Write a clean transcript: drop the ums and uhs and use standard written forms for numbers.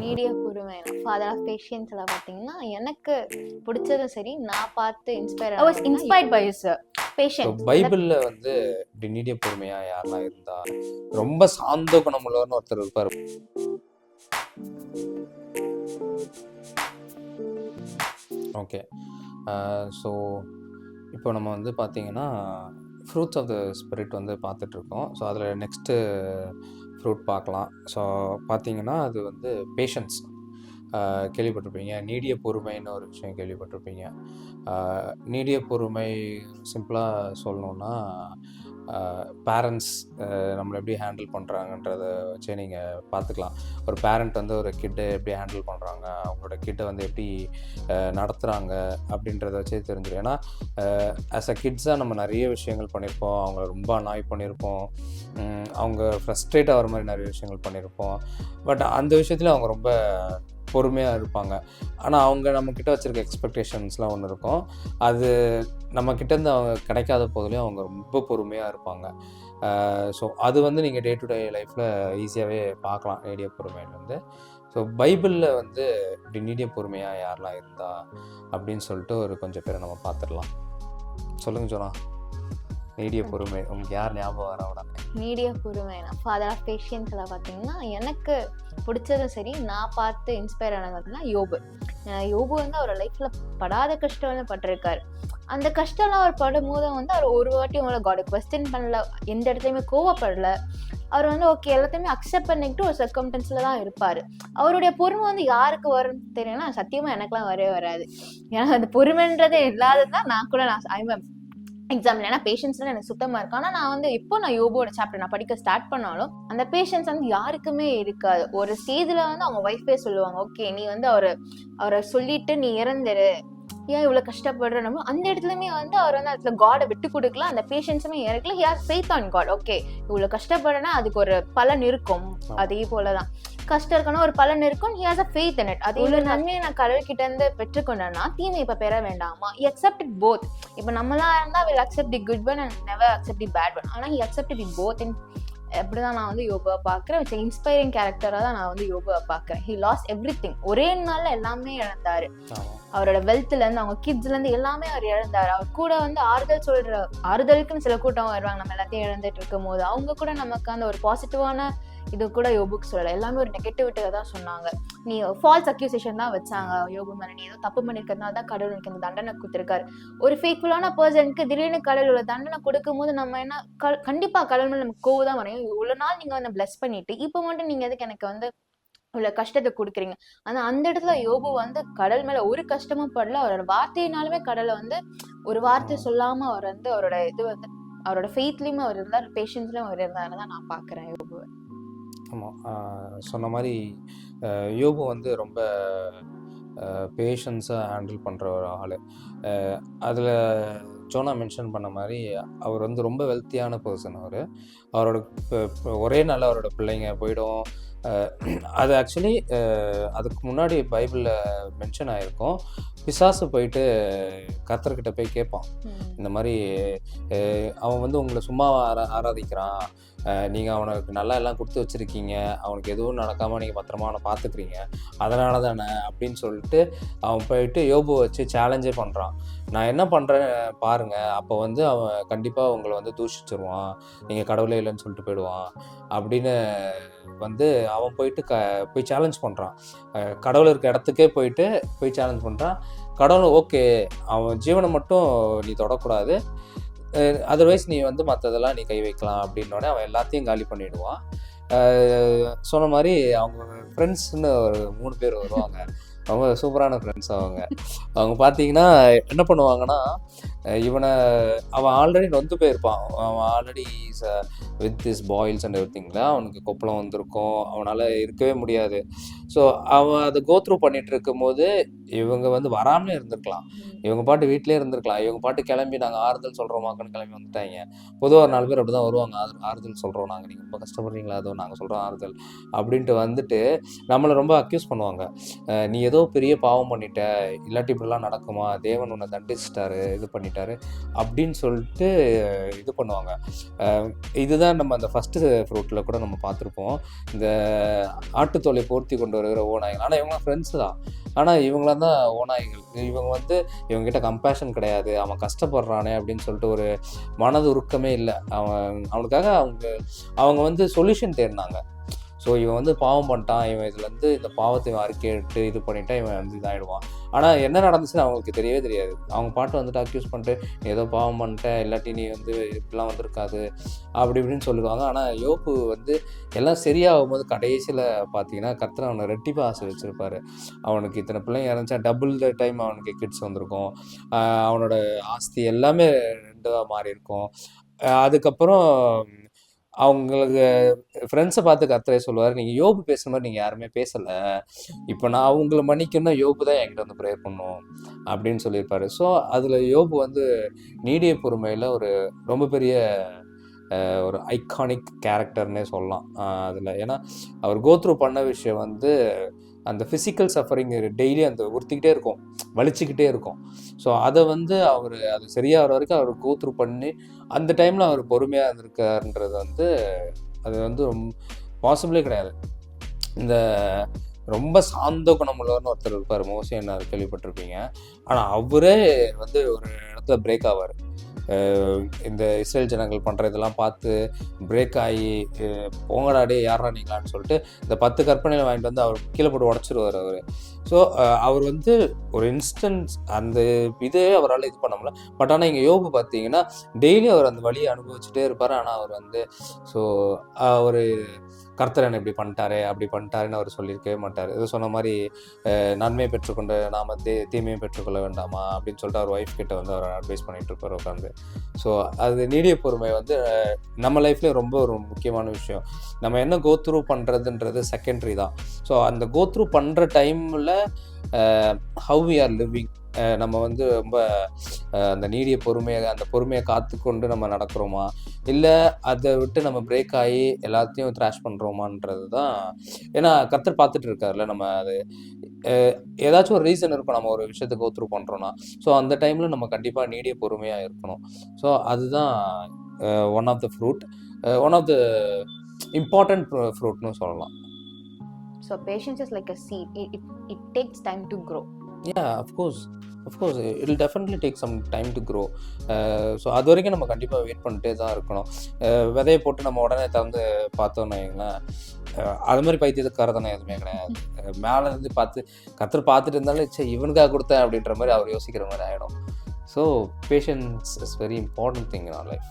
நீடிய பொறுமை father of பேஷியன்ஸ்ல பார்த்தீங்கன்னா எனக்கு பிடிச்சதும் சரி நான் பார்த்து இன்ஸ்பயர்ட் பை ஹிஸ் பேஷன்ஸ். பைபிள்ல வந்து இப்படி நீடிய பொறுமையா யாரெல்லாம் இருந்தா ரொம்ப சாந்த குணமுள்ளவர்னு ஒருத்தர் இருப்பார். ஓகே, ஸோ இப்போ நம்ம வந்து பார்த்தீங்கன்னா ஃப்ரூட்ஸ் ஆஃப் த ஸ்பிரிட் வந்து பார்த்துட்ருக்கோம். ஸோ அதில் நெக்ஸ்ட்டு ஃப்ரூட் பார்க்கலாம். ஸோ பார்த்தீங்கன்னா அது வந்து பேஷன்ஸ் கேள்விப்பட்டிருப்பீங்க. நீடிய பொறுமைன்னு ஒரு விஷயம் கேள்விப்பட்டிருப்பீங்க. நீடிய பொறுமை சிம்பிளாக சொல்லணுன்னா பேரண்ட்ஸ் நம்மளை எப்படி ஹேண்டில் பண்ணுறாங்கன்றத வச்சே நீங்கள் பார்த்துக்கலாம். ஒரு பேரண்ட் வந்து ஒரு கிட்டை எப்படி ஹேண்டில் பண்ணுறாங்க, அவங்களோட கிட்டை வந்து எப்படி நடத்துகிறாங்க அப்படின்றத வச்சே தெரிஞ்சிடும். ஏன்னா ஆஸ் அ கிட்ஸாக நம்ம நிறைய விஷயங்கள் பண்ணியிருப்போம், அவங்கள ரொம்ப அனாய் பண்ணியிருப்போம், அவங்க ஃப்ரஸ்ட்ரேட் ஆகிற மாதிரி நிறைய விஷயங்கள் பண்ணியிருப்போம். பட் அந்த விஷயத்தில் அவங்க ரொம்ப பொறுமையாக இருப்பாங்க. ஆனால் அவங்க நம்மக்கிட்ட வச்சுருக்க எக்ஸ்பெக்டேஷன்ஸ்லாம் ஒன்று இருக்கும். அது நம்மக்கிட்டேருந்து அவங்க கிடைக்காத போதுலேயும் அவங்க ரொம்ப பொறுமையாக இருப்பாங்க. ஸோ அது வந்து நீங்கள் டே டு டே லைஃப்பில் ஈஸியாகவே பார்க்கலாம் நீடிய பொறுமையிலேருந்து. ஸோ பைபிளில் வந்து இப்படி நீடிய பொறுமையாக யாரெல்லாம் இருந்தா அப்படின்னு சொல்லிட்டு ஒரு கொஞ்சம் பேரை நம்ம பார்த்துடலாம். சொல்லுங்கள் ஜோனா, நீடிய பொறுமை உங்களுக்கு யார் ஞாபகம் வரவிட? நீடிய பொறுமைனா ஃபாதர் ஆஃப் பேஷியன்ஸ்ல பார்த்தீங்கன்னா எனக்கு பிடிச்சதும் சரி நான் பார்த்து இன்ஸ்பயர் ஆனது பார்த்தீங்கன்னா யோபு வந்து அவர் லைஃப்ல படாத கஷ்டம்னு பட்டிருக்காரு. அந்த கஷ்டம்லாம் அவர் படும்போது வந்து அவர் ஒரு வாட்டி உங்களை காட் குவெஸ்டின் பண்ணல, எந்த இடத்துலையுமே கோவப்படல. அவர் வந்து ஓகே எல்லாத்தையுமே அக்செப்ட் பண்ணிக்கிட்டு ஒரு சர்க்கம்டன்ஸ்ல தான் இருப்பாரு. அவருடைய பொறுமை வந்து யாருக்கு வரும்னு தெரியும்னா சத்தியமா எனக்குலாம் வரவே வராது. ஏன்னா அந்த பொறுமைன்றதே இல்லாததான் நான் கூட எக்ஸாம்பிள். ஏன்னா பேஷன்ஸ்லாம் எனக்கு சுத்தமாக இருக்கு. ஆனால் நான் வந்து எப்போ நான் யோபோட சாப்டர் நான் படிக்க ஸ்டார்ட் பண்ணாலும் அந்த பேஷன்ஸ் வந்து யாருக்குமே இருக்காது. ஒரு ஸ்டேஜில் வந்து அவங்க ஒய்ஃபே சொல்லுவாங்க, ஓகே நீ வந்து அவரை சொல்லிட்டு நீ இறந்துரு, ஏன் இவ்வளோ கஷ்டப்படுறோம். அந்த இடத்துலையுமே வந்து அவர் வந்து அதுல காடை விட்டு கொடுக்கலாம், அந்த பேஷன்ஸுமே இறக்கல. He has faith on God. Okay இவ்வளோ கஷ்டப்படுறேன்னா அதுக்கு ஒரு பலன் இருக்கும். அதே போலதான் கஷ்டம் இருக்கணும், ஒரு பலன் இருக்கும். He has a faith in it. அதே ஒரு நன்மையை நான் கடவுள்கிட்ட இருந்து பெற்றுக்கொண்டேன்னா தீமை இப்ப பெற வேண்டாமா? He accepted both. இப்ப நம்மளா இருந்தா will accept the good one and never accept the bad one. ஆனா ஹி அக்செப்டட் தி போத். அப்படிதான் நான் வந்து யோபுவை பார்க்குறேன். இட்ஸ் இன்ஸ்பைரிங் கேரக்டராக தான் நான் வந்து யோபுவை பார்க்குறேன். He lost everything. ஒரே நாள்ல எல்லாமே இழந்தாரு. அவரோட வெல்த்ல இருந்து அவங்க கிட்ஸ்ல இருந்து எல்லாமே அவர் இழந்தாரு. அவர் கூட வந்து ஆறுதலுக்குன்னு சில கூட்டம் வருவாங்க. நம்ம எல்லாத்தையும் இழந்துட்டு இருக்கும் போது அவங்க கூட நமக்கு அந்த ஒரு பாசிட்டிவான இது கூட யோபுக்கு சொல்லல. எல்லாமே ஒரு நெகட்டிவிட்டியை தான் சொன்னாங்க. நீ ஃபால்ஸ் அக்யூசேஷன் தான் வச்சாங்க யோபு மேல. நீ ஏதோ தப்பு பண்ணிருக்கிறதுனால தான் கடவுள் எனக்கு இந்த தண்டனை கொடுத்துருக்காரு. ஒரு ஃபேக்ஃபுல்லான பர்சனுக்கு திடீர்னு கடவுள் உள்ள தண்டனை கொடுக்கும் போது நம்ம என்ன கண்டிப்பா கடவுள் மேல நமக்கு கோவம் தான் வரையும். இவ்வளவு நாள் நீங்க வந்து பிளஸ் பண்ணிட்டு இப்போ மட்டும் நீங்க எதுக்கு எனக்கு வந்து இவ்வளவு கஷ்டத்தை கொடுக்குறீங்க? ஆனா அந்த இடத்துல யோபு வந்து கடல் மேல ஒரு கஷ்டமும் படல. அவரோட வார்த்தையினாலுமே கடலை வந்து ஒரு வார்த்தை சொல்லாம அவர் வந்து அவரோட இது வந்து அவரோட ஃபெய்த்லயுமே அவர் இருந்தார், பேஷன்ஸ்லயும் அவர் இருந்தாருன்னு நான் பாக்குறேன் யோபுவை. ஆமாம், சொன்ன மாதிரி யோபு வந்து ரொம்ப பேஷன்ஸாக ஹேண்டில் பண்ணுற ஒரு ஆள். அதில் ஜோனா மென்ஷன் பண்ண மாதிரி அவர் வந்து ரொம்ப வெல்த்தியான பர்சன். அவரோட ஒரே நாள் அவரோட பிள்ளைங்க போயிடும். அது ஆக்சுவலி அதுக்கு முன்னாடி பைபிளில் மென்ஷன் ஆகிருக்கும். பிசாசு போயிட்டு கர்த்தர்கிட்ட போய் கேட்பான், இந்த மாதிரி அவன் வந்து உங்களை சும்மா ஆராதிக்கிறான், நீங்கள் அவனுக்கு நல்லா எல்லாம் கொடுத்து வச்சுருக்கீங்க, அவனுக்கு எதுவும் நடக்காமல் நீங்கள் பத்திரமா அவனை பார்த்துக்குறீங்க, அதனால தானே அப்படின்னு சொல்லிட்டு அவன் போயிட்டு யோபு வச்சு சேலஞ்சே பண்ணுறான். நான் என்ன பண்ணுறேன் பாருங்கள், அப்போ வந்து அவன் கண்டிப்பாக உங்களை வந்து தூஷிச்சிருவான், நீங்கள் கடவுளே இல்லைன்னு சொல்லிட்டு போயிடுவான் அப்படின்னு வந்து அவன் போயிட்டு போய் சேலஞ்ச் பண்ணுறான். கடவுள் இருக்க இடத்துக்கே போய் சேலஞ்ச் பண்ணுறான். கடவுள் ஓகே அவன் ஜீவனை மட்டும் நீ தொடக்கூடாது, அதர்வைஸ் நீ வந்து மற்றதெல்லாம் நீ கை வைக்கலாம் அப்படின்னோடனே அவன் எல்லாத்தையும் காலி பண்ணிவிடுவான். சொன்ன மாதிரி அவங்க ஃப்ரெண்ட்ஸ்ன்னு ஒரு 3 பேர் வருவாங்க. ரொம்ப சூப்பரான ஃப்ரெண்ட்ஸ் அவங்க பார்த்தீங்கன்னா என்ன பண்ணுவாங்கன்னா, அவன் ஆல்ரெடி நொந்து போயிருப்பான். அவன் already with this boils and every திங்கில் அவனுக்கு கொப்பளம் வந்திருக்கும், அவனால் இருக்கவே முடியாது. ஸோ அவன் அதை கோத்ரூ பண்ணிட்டு இருக்கும் போது இவங்க வந்து வராமலே இருந்திருக்கலாம், இவங்க பாட்டு வீட்டிலே இருந்திருக்கலாம், இவங்க பாட்டு கிளம்பி நாங்கள் ஆறுதல் சொல்கிறோமாக்குன்னு கிளம்பி வந்துட்டாங்க. பொதுவாக ஒரு 4 பேர் அப்படி தான் வருவாங்க, ஆறுதல் சொல்கிறோம் நாங்கள், நீங்கள் ரொம்ப கஷ்டப்படுறீங்களா, அதோ நாங்கள் சொல்கிறோம் ஆறுதல் அப்படின்ட்டு வந்துட்டு நம்மளை ரொம்ப அக்யூஸ் பண்ணுவாங்க. நீ ஏதோ பெரிய பாவம் பண்ணிட்ட, இல்லாட்டி இப்படிலாம் நடக்குமா, தேவன் உன்னை தண்டிச்சிட்டாரு, இது பண்ணிட்ட பண்ணிட்டாரு அப்படின்னு சொல்லிட்டு இது பண்ணுவாங்க. இதுதான் நம்ம அந்த ஃபஸ்ட்டு ஃப்ரூட்டில் கூட நம்ம பார்த்துருப்போம். இந்த ஆட்டுத்தோலை போர்த்தி கொண்டு வருகிற ஓநாய்கள். ஆனால் இவங்களாம் ஃப்ரெண்ட்ஸு தான். ஆனால் இவங்களாம் தான் ஓநாய்கள். இவங்க வந்து இவங்ககிட்ட கம்பேஷன் கிடையாது. அவன் கஷ்டப்படுறானே அப்படின்னு சொல்லிட்டு ஒரு மனது உருக்கமே இல்லை. அவனுக்காக அவங்க வந்து சொல்யூஷன் தேடினாங்க. ஸோ இவன் வந்து பாவம் பண்ணிட்டான், இவன் இதுலேருந்து இந்த பாவத்தை இவன் அறிக்கையிட்டு இது பண்ணிட்டான், இவன் வந்து இதாகிடுவான். ஆனால் என்ன நடந்துச்சுன்னு அவங்களுக்கு தெரியவே தெரியாது. அவங்க பாட்டு வந்துட்டு அக்யூஸ் பண்ணிட்டு ஏதோ பாவம் பண்ணிட்டேன், இல்லாட்டி நீ வந்து இப்படிலாம் வந்திருக்காது அப்படி இப்படின்னு சொல்லுவாங்க. ஆனால் யோபு வந்து எல்லாம் சரியாகும் போது கடைசியில் பார்த்தீங்கன்னா கர்த்தர் அவனை ரெட்டிப்பாக ஆசை வச்சுருப்பார். அவனுக்கு இத்தனை பிள்ளைங்க இறந்துச்சா டபுள் த டைம் அவனுக்கு கிட்ஸ் வந்திருக்கும். அவனோட ஆஸ்தி எல்லாமே 2 மாறி இருக்கும். அதுக்கப்புறம் அவங்களுக்கு ஃப்ரெண்ட்ஸை பார்த்து கர்த்தரே சொல்லுவார், நீங்கள் யோபு பேசுகிற மாதிரி நீங்கள் யாருமே பேசலை, இப்போ நான் அவங்கள மன்னிக்கணும்னா யோபு தான் என்கிட்ட வந்து ப்ரேயர் பண்ணும் அப்படின்னு சொல்லியிருப்பார். ஸோ அதில் யோபு வந்து நீடிய பொறுமையில் ஒரு ரொம்ப பெரிய ஒரு ஐகானிக் கேரக்டர்னே சொல்லலாம் அதில். ஏன்னா அவர் கோத்ரூ பண்ண விஷயம் வந்து அந்த ஃபிசிக்கல் சஃபரிங் டெய்லி அந்த உறுத்திக்கிட்டே இருக்கும், வலிச்சுக்கிட்டே இருக்கும். ஸோ அதை வந்து அவர் அது சரியாகிற வரைக்கும் அவர் கோத்ரூ பண்ணி அந்த டைமில் அவர் பொறுமையாக இருந்திருக்காருன்றது வந்து அது வந்து பாசிபிளே கிடையாது. இந்த ரொம்ப சாந்த குணமுள்ளவர்னு ஒருத்தர் இருப்பார், மோசேன்னு கேள்விப்பட்டிருப்பீங்க. ஆனால் அவரே வந்து ஒரு இடத்துல பிரேக் ஆவார். இந்த இஸ்ரேல் ஜனங்கள் பண்ணுற இதெல்லாம் பார்த்து பிரேக் ஆகி போங்கடாடே யாரா நீங்களான்னு சொல்லிட்டு இந்த 10 கற்பனையில் வாங்கிட்டு வந்து அவர் கீழே போட்டு உடச்சிருவார் அவர். ஸோ அவர் வந்து ஒரு இன்ஸ்டன்ஸ் அந்த இதே அவரால் இது பண்ண முடியல. பட் ஆனால் இங்கே யோபு பார்த்தீங்கன்னா டெய்லி அவர் அந்த வழியை அனுபவிச்சுட்டே இருப்பார். ஆனால் அவர் வந்து ஸோ ஒரு கர்த்தர் என்ன இப்படி பண்ணிட்டாரே அப்படி பண்ணிட்டாருன்னு அவர் சொல்லியிருக்கவே மாட்டார். இது சொன்ன மாதிரி நன்மையை பெற்றுக்கொண்டு நாம் தீமையை பெற்றுக்கொள்ள வேண்டாமா அப்படின்னு சொல்லிட்டு அவர் ஒய்ஃப் கிட்ட வந்து அவர் அட்வைஸ் பண்ணிட்டு இருப்பார் உட்காந்து. ஸோ அது நீடிய பொறுமை வந்து நம்ம லைஃப்லேயே ரொம்ப ஒரு முக்கியமான விஷயம். நம்ம என்ன கோத்ரூ பண்ணுறதுன்றது செகண்டரி தான். ஸோ அந்த கோத்ரூ பண்ணுற டைமில் ஹவ் வி ஆர் லிவிங், நம்ம வந்து ரொம்ப அந்த நீடிய அந்த பொறுமையை காத்துக்கொண்டு நம்ம நடக்கிறோமா, இல்லை அதை விட்டு நம்ம பிரேக் ஆகி எல்லாத்தையும் த்ராஷ் பண்ணுறோமான்றது தான். ஏன்னா கர்த்தர் பார்த்துட்டு இருக்காருல்ல, நம்ம அது ஏதாச்சும் ஒரு ரீசன் இருக்கும் நம்ம ஒரு விஷயத்தை கோத்ரூ பண்ணுறோன்னா. ஸோ அந்த டைமில் நம்ம கண்டிப்பாக நீடிய பொறுமையாக இருக்கணும். ஸோ அதுதான் one of the fruit, one of the important ஃப்ரூட்னு சொல்லலாம். So patience is like a seed. It takes time to grow. Yeah, of course. It will definitely take some time to grow. So அது வரைக்கும் நம்ம கண்டிப்பாக wait பண்ணிட்டே தான் இருக்கணும். விதையை போட்டு நம்ம உடனே திறந்து பார்த்தோன்னு வைங்களேன், அது மாதிரி பைத்தியக்காரதானே எதுவுமே கிடையாது. மேலே இருந்து கர்த்தர் பார்த்துட்டு இருந்தாலும் சரி இவனுக்காக கொடுத்தேன் அப்படின்ற மாதிரி அவர் யோசிக்கிற மாதிரி ஆகிடும். So patience is very important thing in our life.